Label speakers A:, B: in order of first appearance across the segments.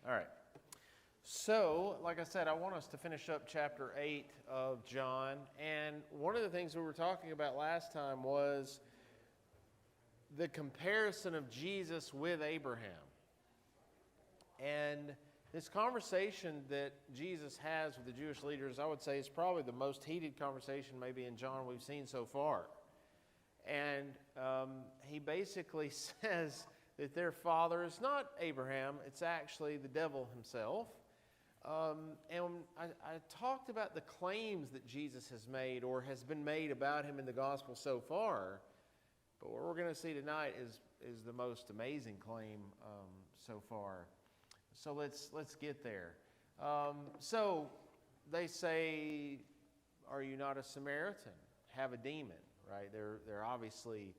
A: All right. So, like I said, I want us to finish up chapter 8 of John. And one of the things we were talking about last time was the comparison of Jesus with Abraham. And this conversation that Jesus has with the Jewish leaders, I would say, is probably the most heated conversation maybe in John we've seen so far. And he basically says that their father is not Abraham, it's actually the devil himself. And I talked about the claims that Jesus has made or has been made about him in the gospel so far. But what we're going to see tonight is the most amazing claim so far. So let's get there. So they say, "Are you not a Samaritan? Have a demon?" Right? They're obviously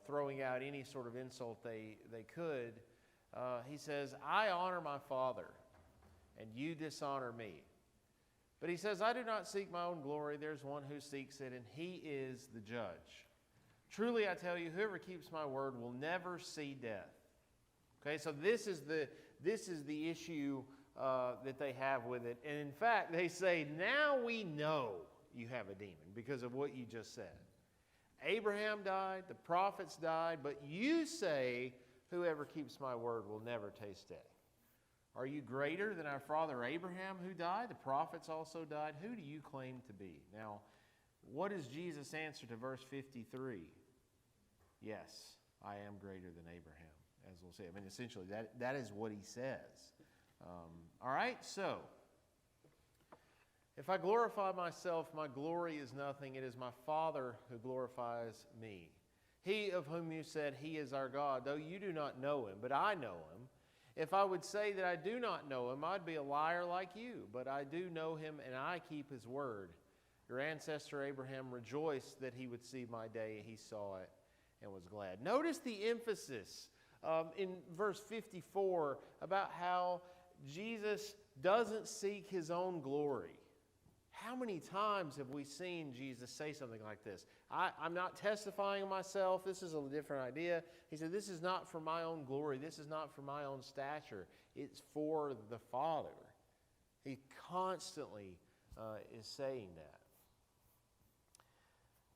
A: throwing out any sort of insult they could. He says, "I honor my Father, and you dishonor me." But he says, "I do not seek my own glory. There's one who seeks it, and he is the judge. Truly I tell you, whoever keeps my word will never see death." Okay, so this is the issue that they have with it. And in fact, they say, now we know you have a demon because of what you just said. Abraham died, the prophets died, but you say, whoever keeps my word will never taste death. Are you greater than our father Abraham who died? The prophets also died. Who do you claim to be? Now, what is Jesus' answer to verse 53? Yes, I am greater than Abraham, as we'll see. I mean, essentially, that is what he says. All right, so, if I glorify myself, my glory is nothing. It is my Father who glorifies me. He of whom you said, he is our God, though you do not know him, but I know him. If I would say that I do not know him, I'd be a liar like you. But I do know him, and I keep his word. Your ancestor Abraham rejoiced that he would see my day. He saw it and was glad. Notice the emphasis in verse 54 about how Jesus doesn't seek his own glory. How many times have we seen Jesus say something like this? I'm not testifying of myself. This is a different idea. He said, this is not for my own glory. This is not for my own stature. It's for the Father. He constantly is saying that.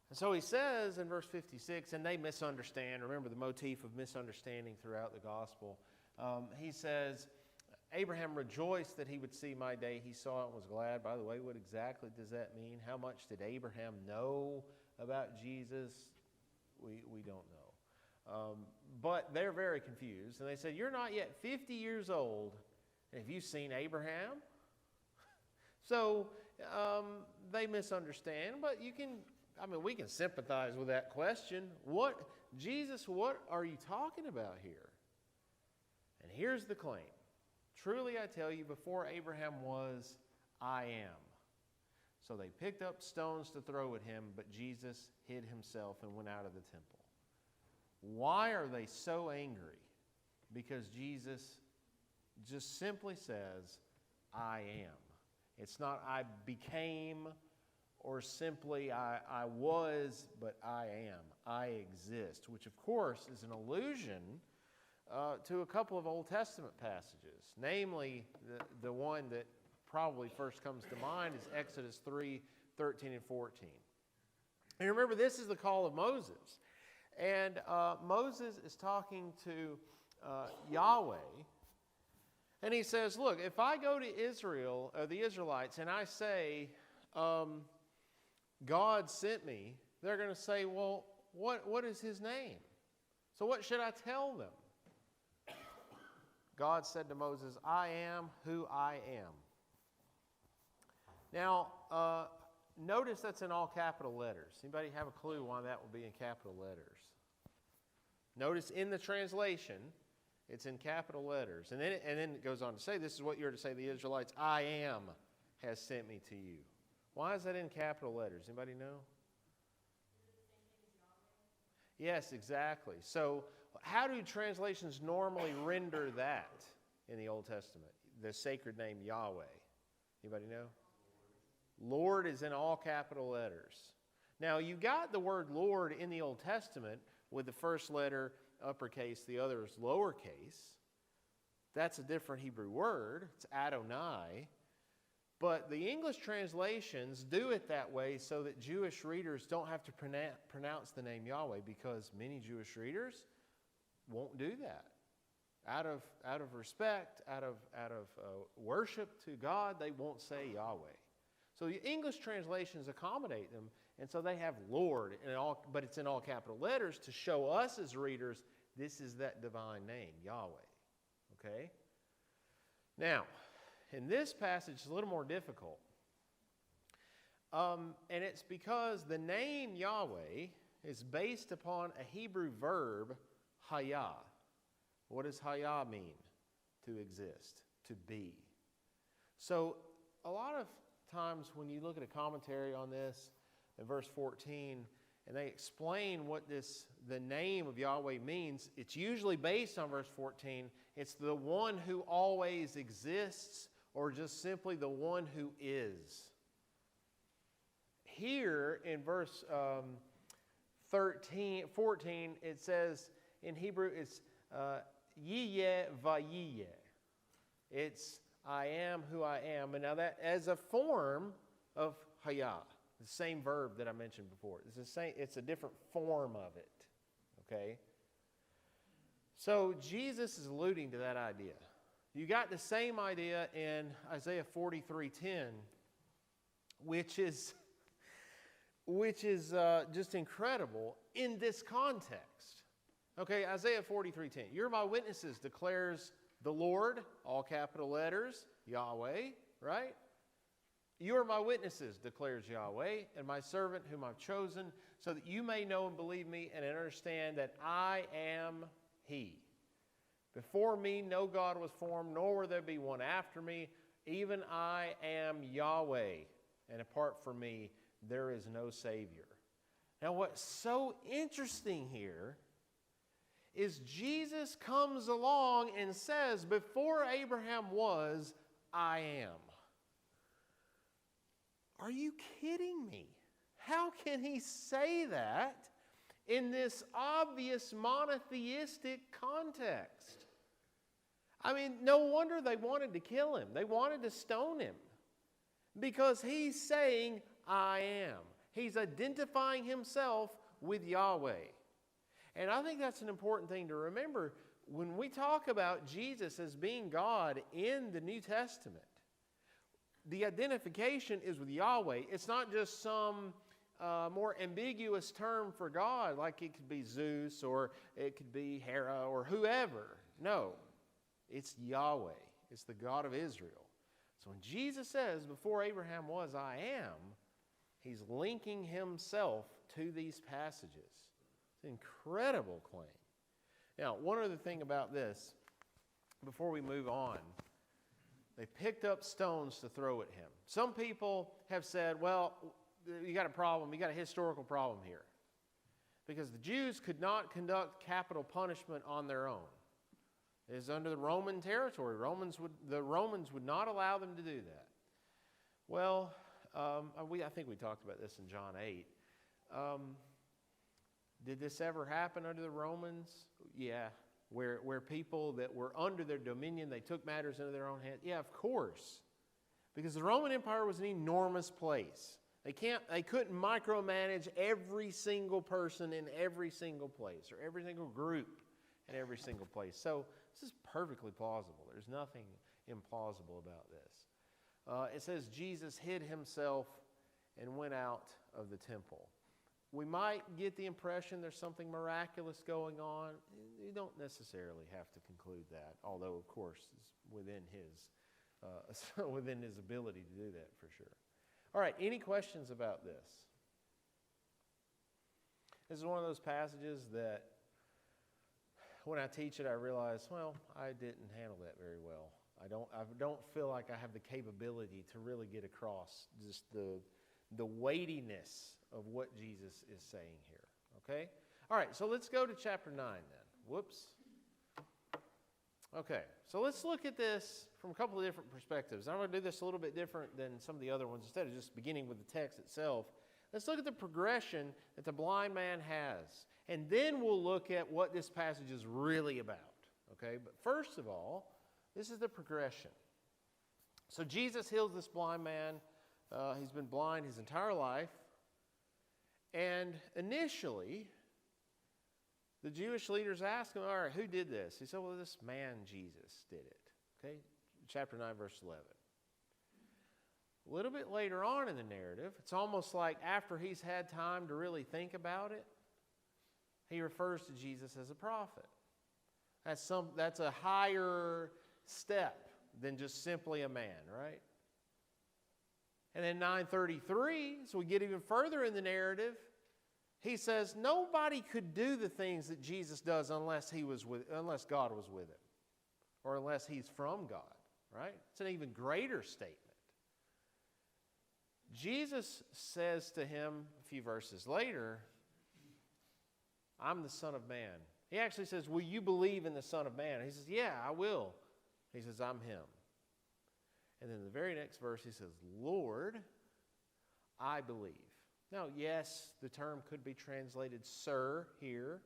A: And so he says in verse 56, and they misunderstand. Remember the motif of misunderstanding throughout the gospel. He says, Abraham rejoiced that he would see my day. He saw it and was glad. By the way, what exactly does that mean? How much did Abraham know about Jesus? We don't know. But they're very confused. And they said, you're not yet 50 years old. And have you seen Abraham? So they misunderstand. But we can sympathize with that question. Jesus, what are you talking about here? And here's the claim. Truly I tell you, before Abraham was, I am. So they picked up stones to throw at him, but Jesus hid himself and went out of the temple. Why are they so angry? Because Jesus just simply says, I am. It's not I became or simply I was, but I am. I exist, which of course is an allusion to a couple of Old Testament passages. Namely, the one that probably first comes to mind is Exodus 3:13 and 14. And remember, this is the call of Moses. And Moses is talking to Yahweh. And he says, look, if I go to Israel, the Israelites, and I say, God sent me, they're going to say, well, what is his name? So what should I tell them? God said to Moses, I am who I am. Now, notice that's in all capital letters. Anybody have a clue why that will be in capital letters? Notice in the translation, it's in capital letters. And then it goes on to say, this is what you're to say to the Israelites, I am has sent me to you. Why is that in capital letters? Anybody know? Yes, exactly. So how do translations normally render that in the Old Testament? The sacred name Yahweh. Anybody know? Lord is in all capital letters. Now, you got the word Lord in the Old Testament with the first letter uppercase, the others lowercase. That's a different Hebrew word. It's Adonai. But the English translations do it that way so that Jewish readers don't have to pronounce the name Yahweh, because many Jewish readers won't do that. Out of respect, out of worship to God, they won't say Yahweh. So the English translations accommodate them, and so they have Lord, but it's in all capital letters to show us as readers this is that divine name, Yahweh. Okay? Now, in this passage, it's a little more difficult. And it's because the name Yahweh is based upon a Hebrew verb, hayah. What does hayah mean? To exist, to be. So a lot of times when you look at a commentary on this in verse 14, and they explain what the name of Yahweh means, it's usually based on verse 14. It's the one who always exists, or just simply the one who is. Here in verse 14, it says in Hebrew, it's Yiyeh Vayiyeh. It's I am who I am. And now that as a form of hayah, the same verb that I mentioned before. It's a different form of it. Okay? So Jesus is alluding to that idea. You got the same idea in Isaiah 43:10, which is just incredible in this context. Okay, Isaiah 43:10. You're my witnesses, declares the Lord, all capital letters, Yahweh, right? You are my witnesses, declares Yahweh, and my servant whom I've chosen, so that you may know and believe me and understand that I am He. Before me no God was formed, nor will there be one after me. Even I am Yahweh, and apart from me there is no Savior. Now what's so interesting here is Jesus comes along and says, before Abraham was, I am. Are you kidding me? How can he say that in this obvious monotheistic context? I mean, no wonder they wanted to kill him. They wanted to stone him. Because he's saying, I am. He's identifying himself with Yahweh. And I think that's an important thing to remember when we talk about Jesus as being God in the New Testament. The identification is with Yahweh. It's not just some more ambiguous term for God, like it could be Zeus or it could be Hera or whoever. No, it's Yahweh. It's the God of Israel. So when Jesus says, before Abraham was, I am, he's linking himself to these passages. It's an incredible claim. Now, one other thing about this, before we move on, they picked up stones to throw at him. Some people have said, well, you got a problem, you got a historical problem here. Because the Jews could not conduct capital punishment on their own. It is under the Roman territory. The Romans would not allow them to do that. Well, I think we talked about this in John 8. Did this ever happen under the Romans? Yeah. Where people that were under their dominion, they took matters into their own hands? Yeah, of course. Because the Roman Empire was an enormous place. They couldn't micromanage every single person in every single place, or every single group in every single place. So this is perfectly plausible. There's nothing implausible about this. It says Jesus hid himself and went out of the temple. We might get the impression there's something miraculous going on. You don't necessarily have to conclude that, although, of course, it's within his ability to do that for sure. All right, any questions about this? This is one of those passages that when I teach it, I realize, well, I didn't handle that very well. I don't feel like I have the capability to really get across just the weightiness of what Jesus is saying here. Okay? All right, so let's go to chapter 9 then. Whoops. Okay, so let's look at this from a couple of different perspectives. I'm going to do this a little bit different than some of the other ones. Instead of just beginning with the text itself, let's look at the progression that the blind man has. And then we'll look at what this passage is really about. Okay, but first of all, This is the progression. So Jesus heals this blind man. He's been blind his entire life. And initially, the Jewish leaders asked him, all right, who did this? He said, well, this man Jesus did it. Okay, chapter 9, verse 11. A little bit later on in the narrative, it's almost like after he's had time to really think about it, he refers to Jesus as a prophet. That's a higher step than just simply a man, right? And then 9:33, so we get even further in the narrative, he says nobody could do the things that Jesus does unless God was with him, or unless he's from God, right? It's an even greater statement. Jesus says to him a few verses later, I'm the Son of Man. He actually says, will you believe in the Son of Man? He says, yeah, I will. He says, I'm him. And then the very next verse he says, Lord, I believe. Now, yes, the term could be translated sir here,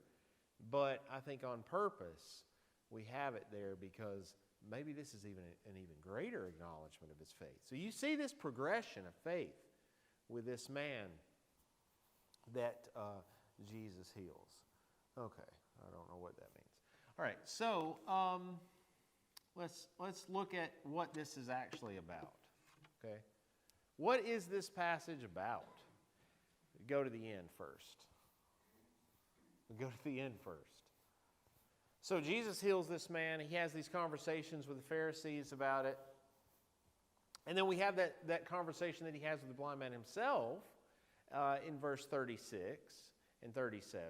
A: but I think on purpose we have it there because maybe this is even an even greater acknowledgement of his faith. So you see this progression of faith with this man that Jesus heals. Okay, I don't know what that means. All right, so let's look at what this is actually about. Okay, what is this passage about? Go to the end first. Go to the end first. So Jesus heals this man. He has these conversations with the Pharisees about it. And then we have that conversation that he has with the blind man himself in verse 36 and 37.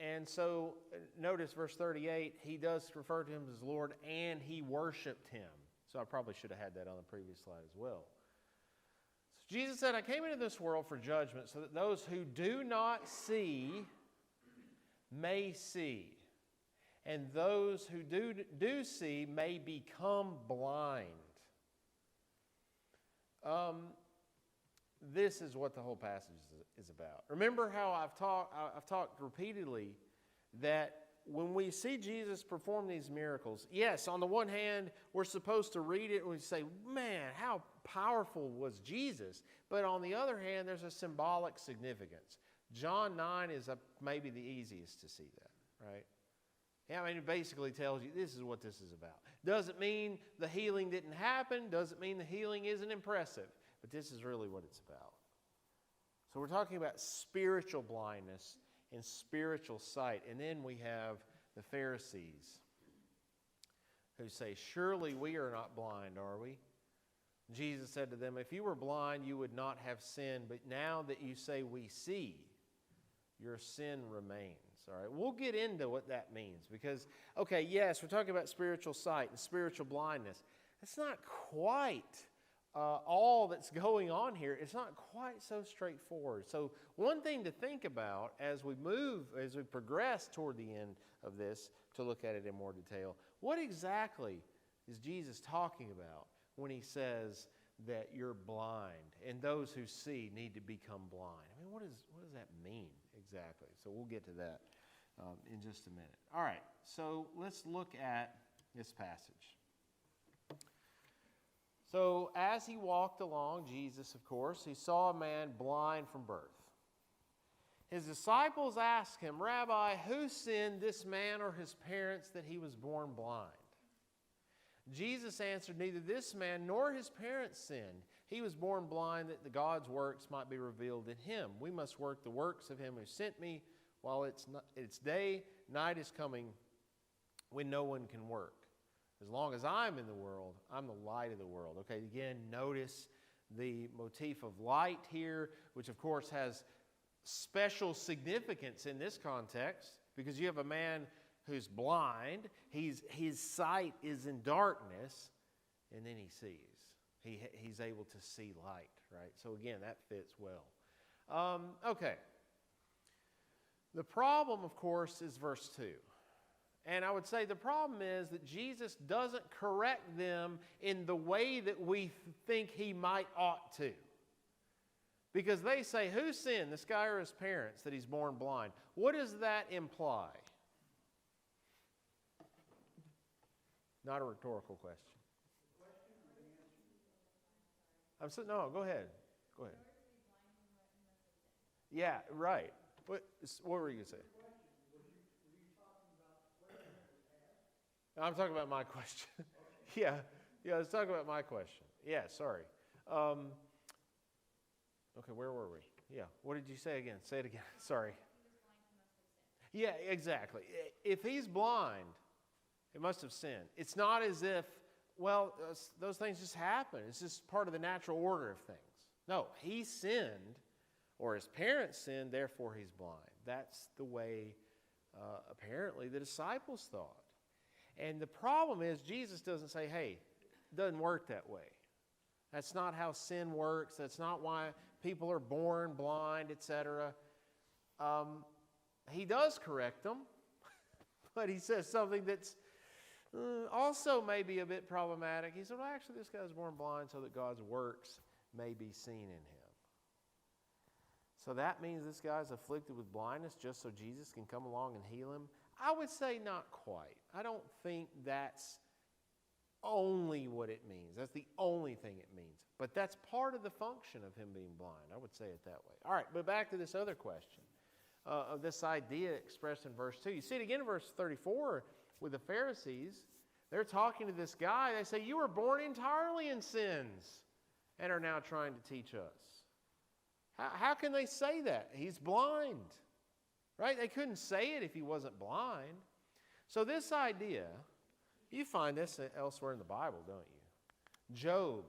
A: And so notice verse 38, he does refer to him as Lord, and he worshiped him. So I probably should have had that on the previous slide as well. So Jesus said, I came into this world for judgment so that those who do not see may see, and those who do see may become blind. This is what the whole passage is about. Remember how I've talked repeatedly that when we see Jesus perform these miracles, yes, on the one hand, we're supposed to read it and we say, man, how powerful was Jesus? But on the other hand, there's a symbolic significance. John 9 is maybe the easiest to see that, right? Yeah, I mean, it basically tells you this is what this is about. Doesn't mean the healing didn't happen. Doesn't mean the healing isn't impressive. But this is really what it's about. So we're talking about spiritual blindness and spiritual sight. And then we have the Pharisees who say, surely we are not blind, are we? Jesus said to them, if you were blind, you would not have sinned. But now that you say we see, your sin remains. All right, we'll get into what that means because, okay, yes, we're talking about spiritual sight and spiritual blindness. It's not quite all that's going on here. It's not quite so straightforward. So one thing to think about as we progress toward the end of this, to look at it in more detail, what exactly is Jesus talking about when he says that you're blind and those who see need to become blind? I mean, what does that mean exactly? So we'll get to that in just a minute. All right, so let's look at this passage. So as he walked along, Jesus, of course, he saw a man blind from birth. His disciples asked him, Rabbi, who sinned, this man or his parents, that he was born blind? Jesus answered, neither this man nor his parents sinned. He was born blind that the God's works might be revealed in him. We must work the works of him who sent me while it's day, night is coming when no one can work. As long as I'm in the world, I'm the light of the world. Okay, again, notice the motif of light here, which of course has special significance in this context because you have a man who's blind, his sight is in darkness, and then he sees. He's able to see light, right? So again, that fits well. Okay. The problem, of course, is verse 2. And I would say the problem is that Jesus doesn't correct them in the way that we think he might ought to. Because they say, who sinned, this guy or his parents, that he's born blind? What does that imply? Not a rhetorical question. No, go ahead. Go ahead. Yeah, right. What were you going to say? I'm talking about my question. Yeah, let's talk about my question. Yeah, sorry. Okay, where were we? Yeah, what did you say again? Say it again. Sorry. Yeah, exactly. If he's blind, he must have sinned. It's not as if, well, those things just happen. It's just part of the natural order of things. No, he sinned, or his parents sinned, therefore he's blind. That's the way, apparently, the disciples thought. And the problem is, Jesus doesn't say, hey, it doesn't work that way. That's not how sin works. That's not why people are born blind, etc. He does correct them, but he says something that's also maybe a bit problematic. He said, well, actually, this guy's born blind so that God's works may be seen in him. So that means this guy's afflicted with blindness just so Jesus can come along and heal him? I would say not quite. I don't think that's only what it means. That's the only thing it means. But that's part of the function of him being blind. I would say it that way. All right, but back to this other question. Of this idea expressed in verse 2. You see it again in verse 34 with the Pharisees. They're talking to this guy. They say, you were born entirely in sins and are now trying to teach us. How can they say that? He's blind. Right? They couldn't say it if he wasn't blind. So this idea, you find this elsewhere in the Bible, don't you? Job,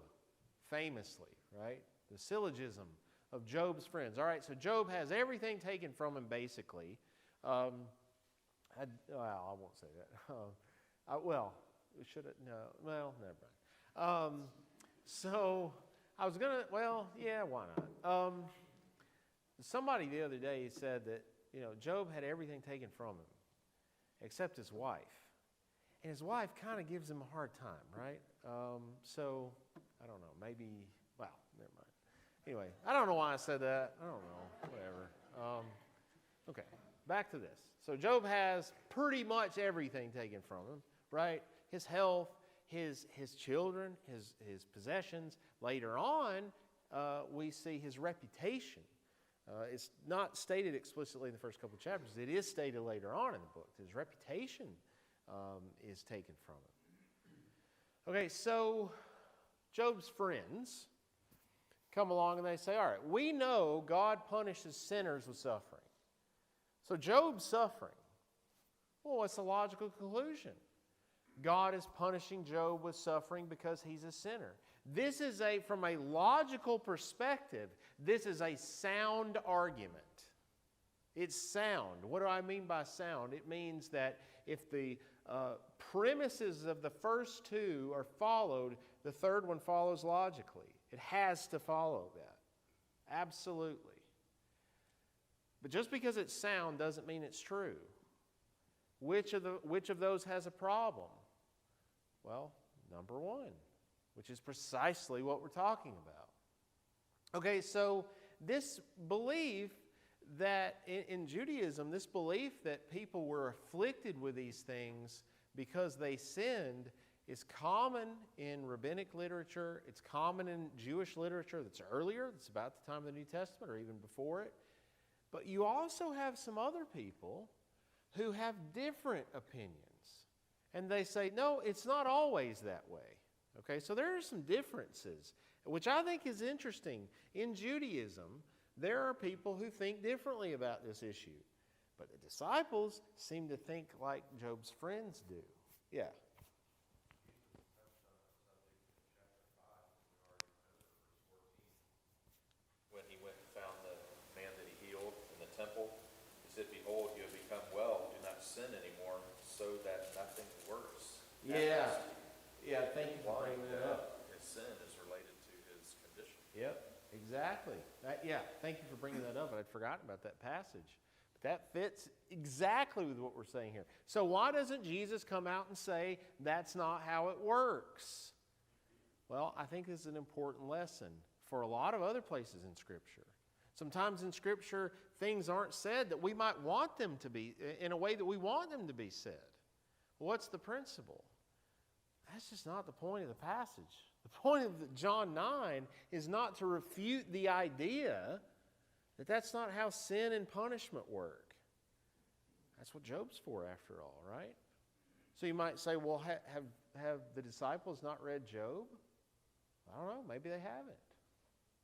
A: famously, right? The syllogism of Job's friends. All right, so Job has everything taken from him, basically. I won't say that. Should it? No. Well, never mind. So I was going to, why not? Somebody the other day said that, Job had everything taken from him except his wife. And his wife kind of gives him a hard time, right? So, I don't know, maybe, never mind. Anyway, I don't know why I said that. I don't know, whatever. Okay, back to this. So Job has pretty much everything taken from him, right? His health, his children, his possessions. Later on, we see his reputation. It's not stated explicitly in the first couple of chapters. It is stated later on in the book. His reputation is taken from him. Okay, so Job's friends come along and they say, all right, we know God punishes sinners with suffering. So Job's suffering. Well, what's the logical conclusion? God is punishing Job with suffering because he's a sinner. This is from a logical perspective, this is a sound argument. It's sound. What do I mean by sound? It means that if the premises of the first two are followed, the third one follows logically. It has to follow that. Absolutely. But just because it's sound doesn't mean it's true. Which of those has a problem? Well, number one, which is precisely what we're talking about. Okay, so this belief that in Judaism, this belief that people were afflicted with these things because they sinned is common in rabbinic literature. It's common in Jewish literature that's earlier, that's about the time of the New Testament or even before it. But you also have some other people who have different opinions. And they say, no, it's not always that way. Okay, so there are some differences, which I think is interesting. In Judaism, there are people who think differently about this issue. But the disciples seem to think like Job's friends do. Yeah.
B: When he went and found the man that he healed in the temple, he said, behold, you have become well. Do not sin anymore, so that nothing worse.
A: Yeah. Yeah, thank you for bringing that up.
B: His sin is related to his condition.
A: Yep, exactly. Thank you for bringing that up. I'd forgotten about that passage. But that fits exactly with what we're saying here. So why doesn't Jesus come out and say that's not how it works? Well, I think this is an important lesson for a lot of other places in Scripture. Sometimes in Scripture, things aren't said that we might want them to be, in a way that we want them to be said. What's the principle? That's just not the point of the passage. The point of John 9 is not to refute the idea that that's not how sin and punishment work. That's what Job's for, after all, right? So you might say, well, have the disciples not read Job? I don't know. Maybe they haven't.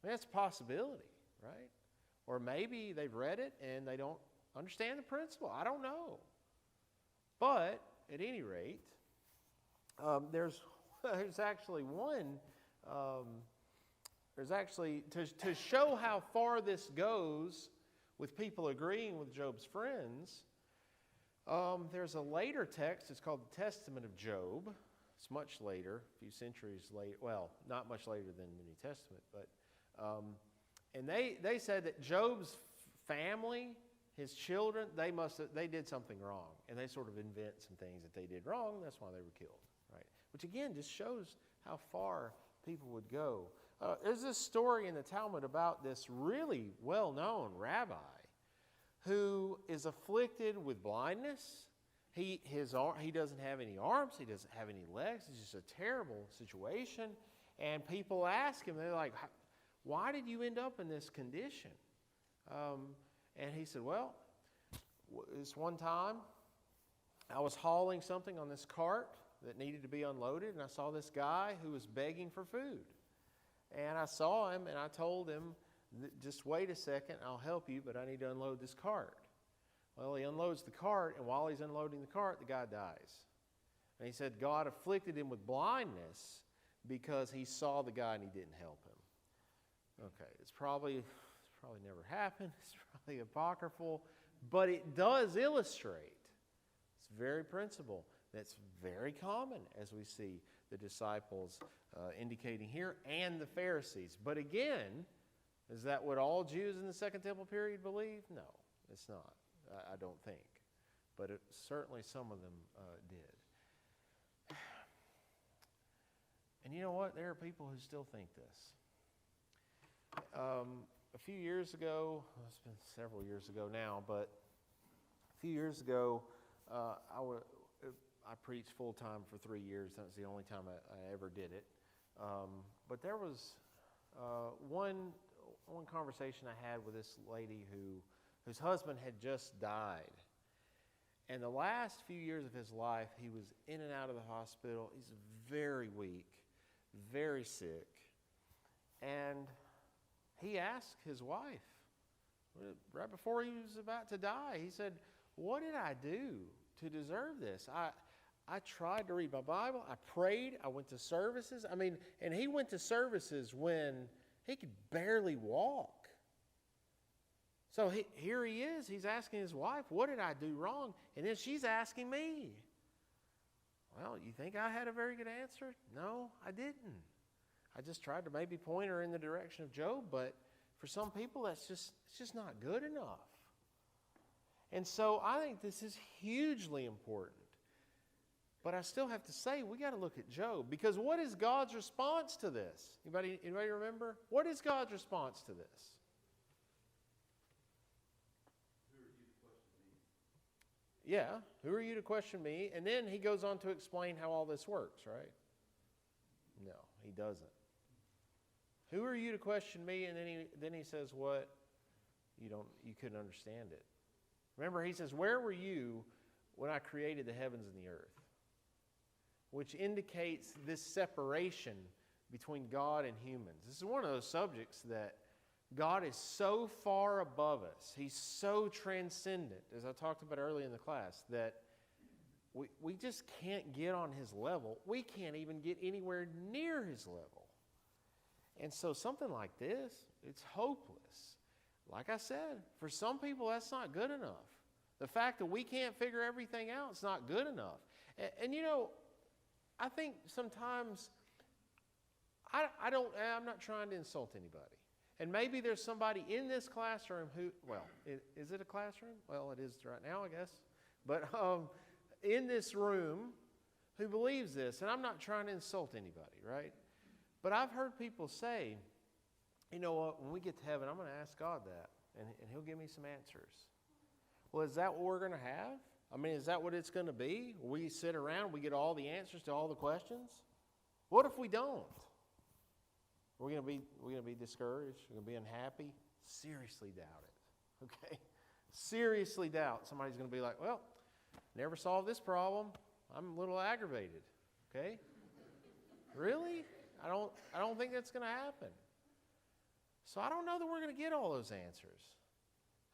A: I mean, that's a possibility, right? Or maybe they've read it and they don't understand the principle. I don't know. But at any rate, there's actually one. There's actually to show how far this goes with people agreeing with Job's friends. There's a later text. It's called the Testament of Job. It's much later, a few centuries later. Well, not much later than the New Testament, but and they said that Job's family, his children, they did something wrong, and they sort of invent some things that they did wrong. That's why they were killed, right? Which again just shows how far people would go. There's this story in the Talmud about this really well-known rabbi who is afflicted with blindness. He doesn't have any arms. He doesn't have any legs. It's just a terrible situation. And people ask him, they're like, why did you end up in this condition? And he said, well, this one time I was hauling something on this cart that needed to be unloaded, and I saw this guy who was begging for food. And I saw him, and I told him, just wait a second, I'll help you, but I need to unload this cart. Well, he unloads the cart, and while he's unloading the cart, the guy dies. And he said God afflicted him with blindness because he saw the guy and he didn't help him. Okay, it's probably never happened. It's probably apocryphal, but it does illustrate this very principle that's very common, as we see the disciples indicating here, and the Pharisees. But again, is that what all Jews in the Second Temple period believed? No, it's not. I don't think. But certainly some of them did. And you know what? There are people who still think this. A few years ago, well, it's been several years ago now, but a few years ago, I preached full-time for 3 years. That was the only time I ever did it. But there was one conversation I had with this lady whose husband had just died. And the last few years of his life, he was in and out of the hospital. He's very weak, very sick. And he asked his wife, right before he was about to die, he said, what did I do to deserve this? I tried to read my Bible. I prayed. I went to services. I mean, and he went to services when he could barely walk. So here he is. He's asking his wife, what did I do wrong? And then she's asking me. Well, you think I had a very good answer? No, I didn't. I just tried to maybe point her in the direction of Job, but for some people, it's just not good enough. And so I think this is hugely important. But I still have to say, we got to look at Job, because what is God's response to this? Anybody remember? What is God's response to this? Yeah, who are you to question me? And then he goes on to explain how all this works, right? No, he doesn't. Who are you to question me? And then he says, what? You couldn't understand it. Remember, he says, where were you when I created the heavens and the earth? Which indicates this separation between God and humans. This is one of those subjects that God is so far above us. He's so transcendent, as I talked about earlier in the class, that we just can't get on his level. We can't even get anywhere near his level. And so something like this, it's hopeless. Like I said, for some people that's not good enough. The fact that we can't figure everything out is not good enough. And you know, I think sometimes I'm not trying to insult anybody. And maybe there's somebody in this classroom who, well, is it a classroom? Well, it is right now, I guess. But in this room who believes this, and I'm not trying to insult anybody, right? But I've heard people say, you know what, when we get to heaven, I'm going to ask God that, and he'll give me some answers. Well, is that what we're going to have? I mean, is that what it's going to be? We sit around, we get all the answers to all the questions? What if we don't? We're going to be discouraged. We're going to be unhappy. Seriously doubt it. Okay? Seriously doubt. Somebody's going to be like, well, never solved this problem. I'm a little aggravated. Okay? Really? I don't think that's going to happen. So I don't know that we're going to get all those answers.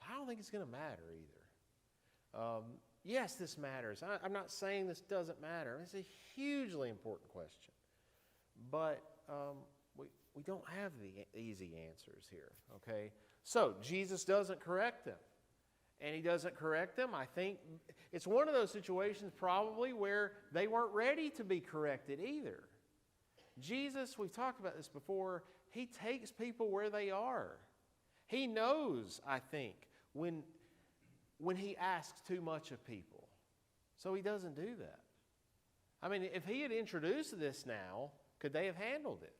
A: I don't think it's going to matter either. Yes, this matters. I'm not saying this doesn't matter. It's a hugely important question. But we don't have the easy answers here, okay? So Jesus doesn't correct them. And he doesn't correct them. I think it's one of those situations probably where they weren't ready to be corrected either. Jesus, we've talked about this before, he takes people where they are. He knows, I think, when he asks too much of people. So he doesn't do that. I mean, if he had introduced this now, could they have handled it?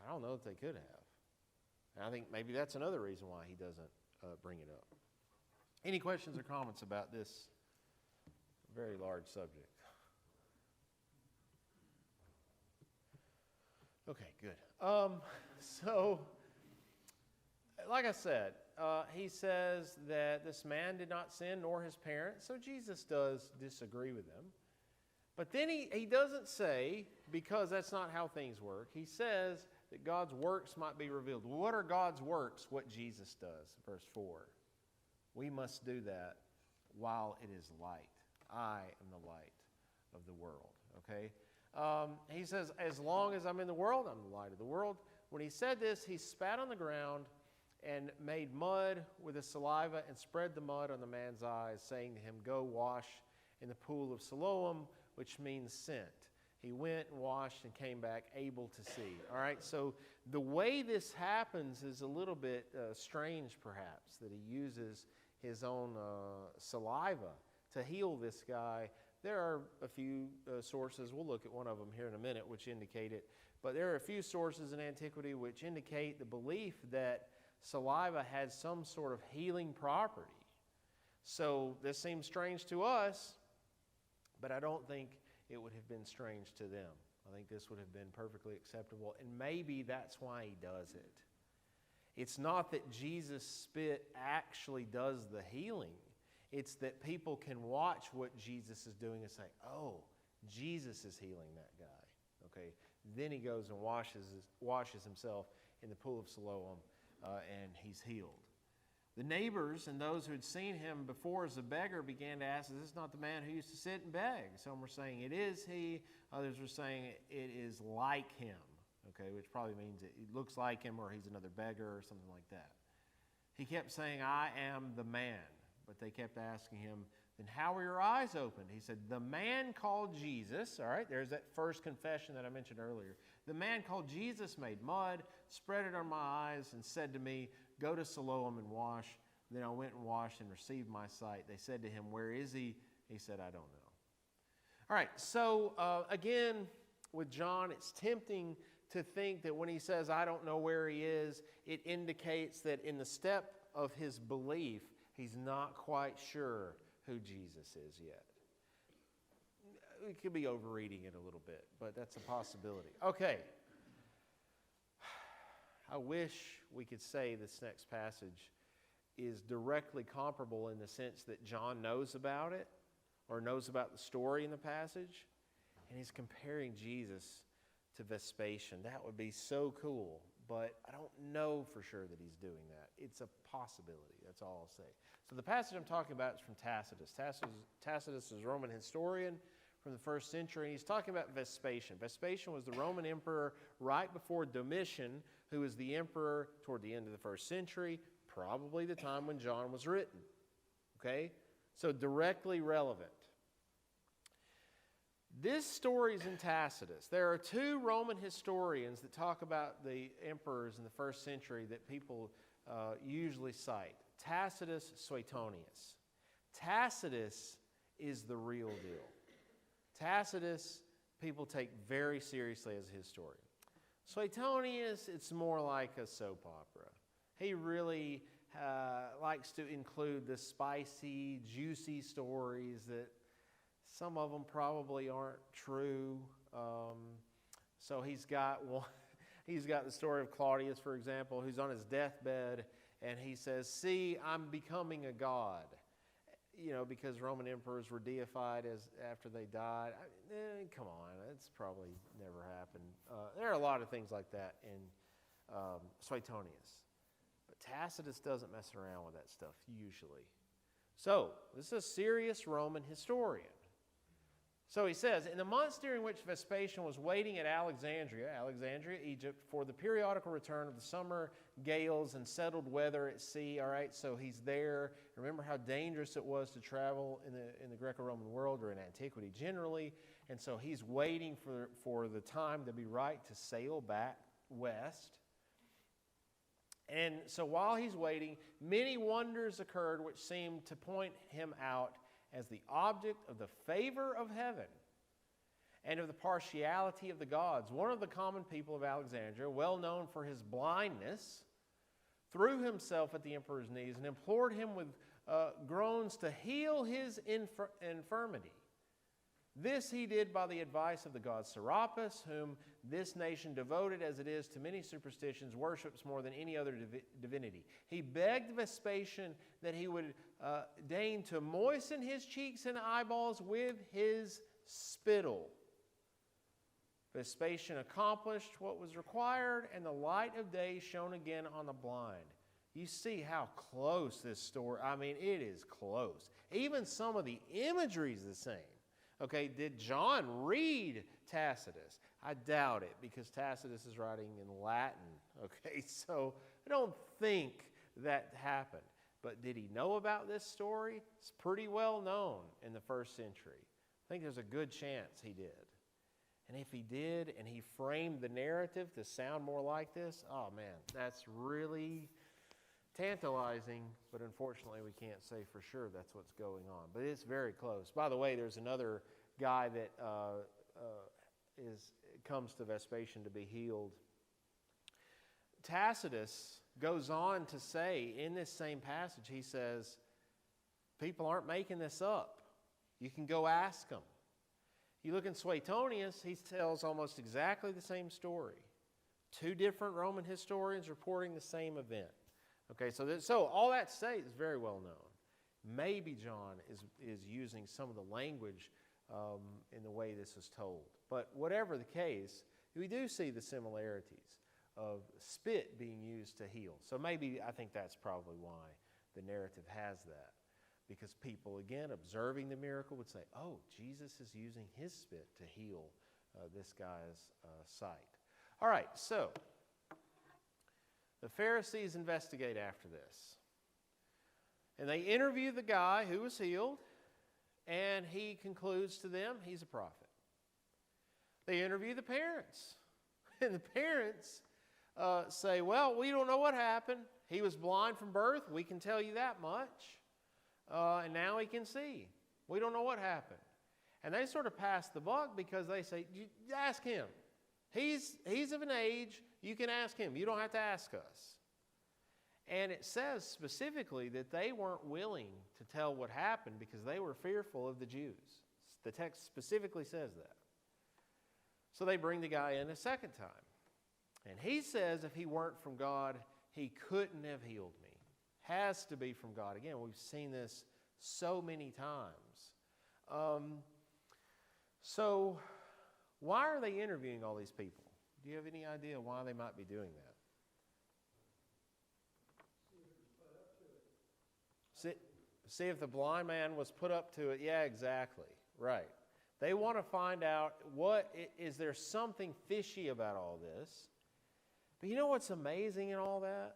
A: I don't know if they could have. And I think maybe that's another reason why he doesn't bring it up. Any questions or comments about this very large subject? Okay, good. So, like I said, he says that this man did not sin, nor his parents. So Jesus does disagree with them. But then he doesn't say, because that's not how things work, he says that God's works might be revealed. What are God's works? What Jesus does, verse 4. We must do that while it is light. I am the light of the world, okay? He says, as long as I'm in the world, I'm the light of the world. When he said this, he spat on the ground and made mud with his saliva and spread the mud on the man's eyes, saying to him, go wash in the pool of Siloam, which means sent. He went and washed and came back able to see. All right, so the way this happens is a little bit strange, perhaps, that he uses his own saliva to heal this guy. There are a few sources, we'll look at one of them here in a minute, which indicate it. But there are a few sources in antiquity which indicate the belief that saliva had some sort of healing property. So this seems strange to us, but I don't think it would have been strange to them. I think this would have been perfectly acceptable, and maybe that's why he does it. It's not that Jesus' spit actually does the healing. It's that people can watch what Jesus is doing and say, oh, Jesus is healing that guy. Okay. Then he goes and washes himself in the pool of Siloam, and he's healed. The neighbors and those who had seen him before as a beggar began to ask, is this not the man who used to sit and beg? Some were saying, it is he. Others were saying, it is like him. Okay, which probably means it looks like him, or he's another beggar or something like that. He kept saying, I am the man. But they kept asking him, then how were your eyes opened? He said, the man called Jesus, all right, there's that first confession that I mentioned earlier. The man called Jesus made mud, spread it on my eyes, and said to me, go to Siloam and wash. Then I went and washed and received my sight. They said to him, where is he? He said, I don't know. All right, so again, with John, it's tempting to think that when he says, I don't know where he is, it indicates that in the step of his belief, he's not quite sure who Jesus is yet. We could be overreading it a little bit, but that's a possibility. Okay. I wish we could say this next passage is directly comparable in the sense that John knows about it or knows about the story in the passage, and he's comparing Jesus to Vespasian. That would be so cool, but I don't know for sure that he's doing that. It's a possibility. That's all I'll say. So the passage I'm talking about is from Tacitus. Tacitus is a Roman historian from the first century. He's talking about Vespasian. Vespasian was the Roman emperor right before Domitian, who was the emperor toward the end of the first century, probably the time when John was written. Okay? So directly relevant. This story is in Tacitus. There are two Roman historians that talk about the emperors in the first century that people usually cite. Tacitus, Suetonius. Tacitus is the real deal. Tacitus, people take very seriously as a historian. Suetonius, it's more like a soap opera. He really likes to include the spicy, juicy stories that some of them probably aren't true. So he's got one. He's got the story of Claudius, for example, who's on his deathbed, and he says, "See, I'm becoming a god." Because Roman emperors were deified after they died. Come on, it's probably never happened. There are a lot of things like that in Suetonius. But Tacitus doesn't mess around with that stuff, usually. So, this is a serious Roman historian. So he says, in the months during which Vespasian was waiting at Alexandria, Egypt, for the periodical return of the summer gales and settled weather at sea, all right, so he's there. Remember how dangerous it was to travel in the Greco-Roman world or in antiquity generally, and so he's waiting for the time to be right to sail back west. And so while he's waiting, many wonders occurred which seemed to point him out as the object of the favor of heaven and of the partiality of the gods. One of the common people of Alexandria, well known for his blindness, threw himself at the emperor's knees and implored him with groans to heal his infirmity. This he did by the advice of the god Serapis, whom this nation, devoted as it is to many superstitions, worships more than any other divinity. He begged Vespasian that he would deign to moisten his cheeks and eyeballs with his spittle. Vespasian accomplished what was required, and the light of day shone again on the blind. You see how close this story, it is close. Even some of the imagery is the same. Okay, did John read Tacitus? I doubt it, because Tacitus is writing in Latin. Okay, so I don't think that happened. But did he know about this story? It's pretty well known in the first century. I think there's a good chance he did. And if he did, and he framed the narrative to sound more like this, oh man, that's really tantalizing, but unfortunately we can't say for sure that's what's going on. But it's very close. By the way, there's another guy that comes to Vespasian to be healed. Tacitus goes on to say in this same passage, he says, people aren't making this up. You can go ask them. You look in Suetonius, he tells almost exactly the same story. Two different Roman historians reporting the same event. Okay, so all that to say is very well known. Maybe John is using some of the language in the way this is told. But whatever the case, we do see the similarities of spit being used to heal. So maybe I think that's probably why the narrative has that. Because people, again, observing the miracle would say, oh, Jesus is using his spit to heal this guy's sight. All right, so the Pharisees investigate after this. And they interview the guy who was healed, and he concludes to them he's a prophet. They interview the parents. And the parents say, well, we don't know what happened. He was blind from birth. We can tell you that much. And now he can see. We don't know what happened. And they sort of pass the buck because they say, ask him. He's of an age, you can ask him. You don't have to ask us. And it says specifically that they weren't willing to tell what happened because they were fearful of the Jews. The text specifically says that. So they bring the guy in a second time. And he says if he weren't from God, he couldn't have healed me. Has to be from God. Again, we've seen this so many times. So why are they interviewing all these people? Do you have any idea why they might be doing that? See if the blind man was put up to it. Yeah, exactly. Right. They want to find out, is there something fishy about all this? But you know what's amazing in all that?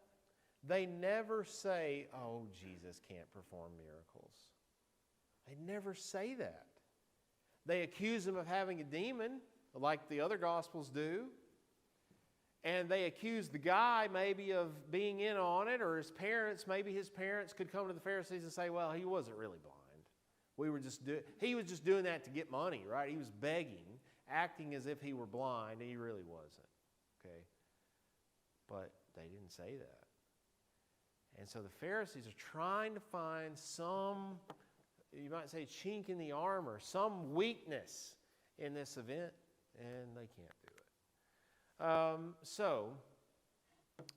A: They never say, oh, Jesus can't perform miracles. They never say that. They accuse him of having a demon, like the other Gospels do. And they accuse the guy maybe of being in on it, or his parents. Maybe his parents could come to the Pharisees and say, well, he wasn't really blind. He was just doing that to get money, right? He was begging, acting as if he were blind, and he really wasn't. Okay? But they didn't say that. And so the Pharisees are trying to find some, you might say, chink in the armor, some weakness in this event, and they can't do it. So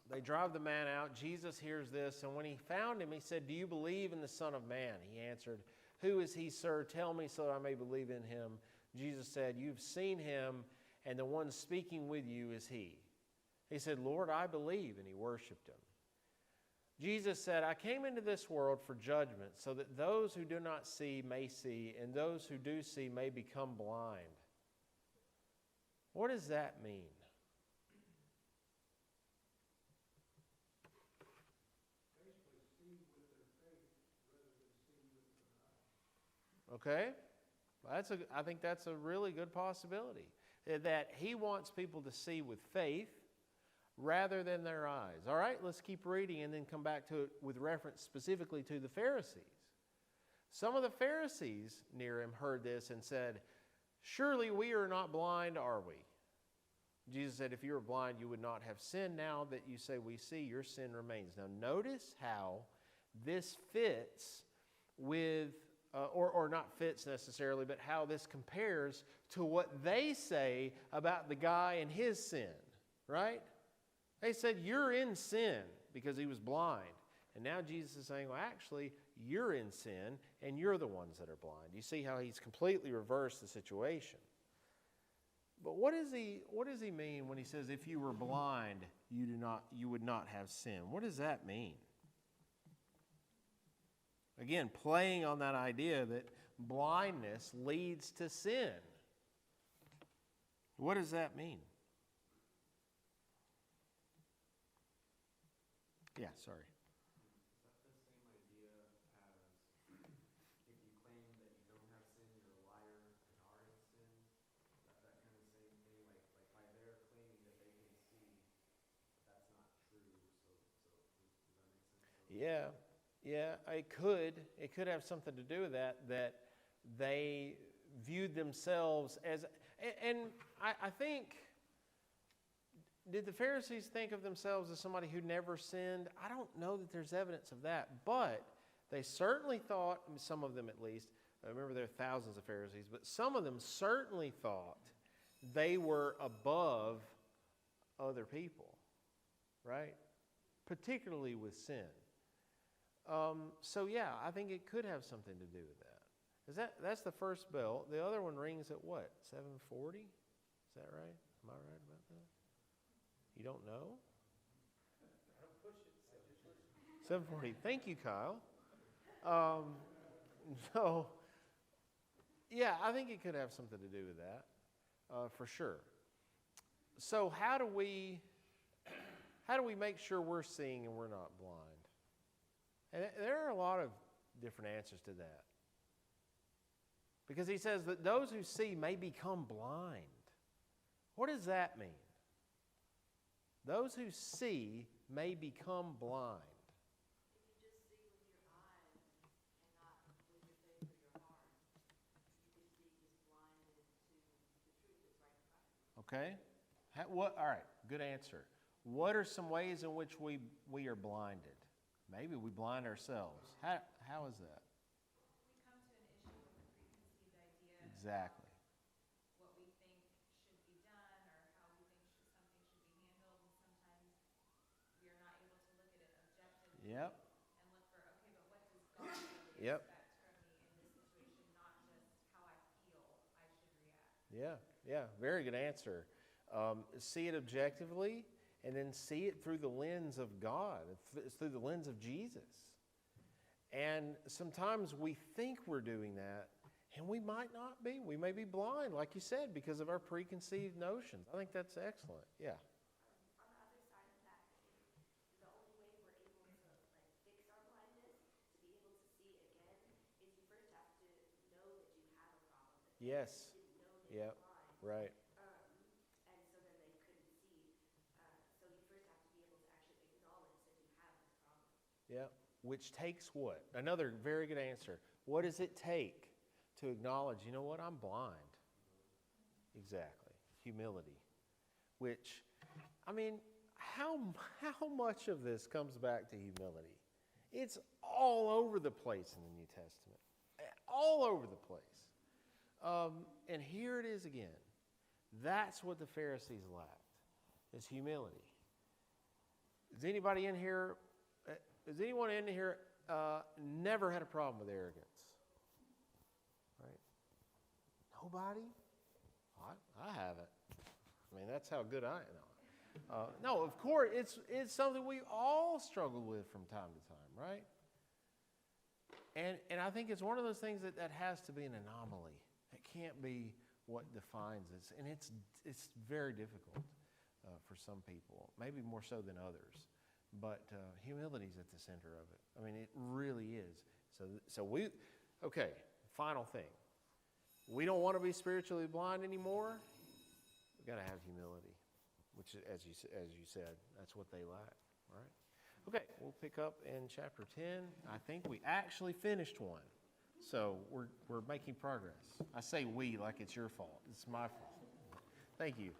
A: they drive the man out. Jesus hears this, and when he found him, he said, "Do you believe in the Son of Man?" He answered, "Who is he, sir? Tell me so that I may believe in him." Jesus said, "You've seen him, and the one speaking with you is he." He said, "Lord, I believe," and he worshiped him. Jesus said, "I came into this world for judgment, so that those who do not see may see, and those who do see may become blind." What does that mean? Okay? I think that's a really good possibility. That he wants people to see with faith rather than their eyes. All right, let's keep reading and then come back to it with reference specifically to the Pharisees. Some of the Pharisees near him heard this and said, "Surely we are not blind, are we?" Jesus said, "If you were blind, you would not have sinned. Now that you say we see, your sin remains." Now notice how this fits with, or not fits necessarily, but how this compares to what they say about the guy and his sin, right? They said, "You're in sin," because he was blind. And now Jesus is saying, well, actually, you're in sin, and you're the ones that are blind. You see how he's completely reversed the situation. But what does he mean when he says, if you were blind, you would not have sin? What does that mean? Again, playing on that idea that blindness leads to sin. What does that mean? Yeah, sorry.
C: Is that the same idea as if you claim that you don't have sin, you're a liar and are in sin? That kind of same thing, like by their claiming that they can see, that's not true. So does that make sense?
A: Yeah, it could. It could have something to do with that they viewed themselves as, and I think, did the Pharisees think of themselves as somebody who never sinned? I don't know that there's evidence of that, but they certainly thought, some of them at least, I remember there are thousands of Pharisees, but some of them certainly thought they were above other people, right? Particularly with sin. So yeah, I think it could have something to do with that. That's the first bell. The other one rings at what? 7:40? Is that right? Am I right about that? You don't know?
C: I don't push it, I just listen.
A: 7:40. Thank you, Kyle. So, yeah, I think it could have something to do with that, for sure. So how do we make sure we're seeing and we're not blind? And there are a lot of different answers to that. Because he says that those who see may become blind. What does that mean? Those who see may become blind.
D: If you just see with your eyes and not with your faith or your heart, you could be just blinded to the truth that's right in front of you.
A: Okay? All right, good answer. What are some ways in which we are blinded? Maybe we blind ourselves. How is that?
E: We come to an issue with a preconceived idea
A: Exactly.
E: about what we think should be done or how we think something should be handled, and sometimes we are not able to look at it objectively
A: Yep.
E: and look for, okay, but what does God really
A: Yep.
E: expect from me in this situation, not just how I feel I should react.
A: Yeah, very good answer. See it objectively, and then see it through the lens of God. It's through the lens of Jesus. And sometimes we think we're doing that, and we might not be. We may be blind, like you said, because of our preconceived notions. I think that's excellent. Yeah.
D: On the other side of that, the only way we're able to fix our blindness, to be able to see again, is you first have to know that you have a problem. That
A: Yes.
D: you didn't know that
A: Yep.
D: you're blind.
A: Right.
D: And so then they couldn't see. So you first have to be able to actually acknowledge that you have this problem.
A: Yeah. Which takes what? Another very good answer. What does it take to acknowledge, you know what, I'm blind? Exactly. Humility. Which, I mean, how much of this comes back to humility? It's all over the place in the New Testament. All over the place. And here it is again. That's what the Pharisees lacked, is humility. Is anybody in here, has anyone in here never had a problem with arrogance? Right? Nobody? I haven't. I mean, that's how good I am. No, of course, it's something we all struggle with from time to time, right? And I think it's one of those things that has to be an anomaly. It can't be what defines us. And it's very difficult for some people, maybe more so than others. But humility is at the center of it. I mean, it really is. Okay, final thing. We don't want to be spiritually blind anymore. We've got to have humility, which, as you said, that's what they lack, right? Okay, we'll pick up in chapter 10. I think we actually finished one. So we're making progress. I say we like it's your fault. It's my fault. Thank you.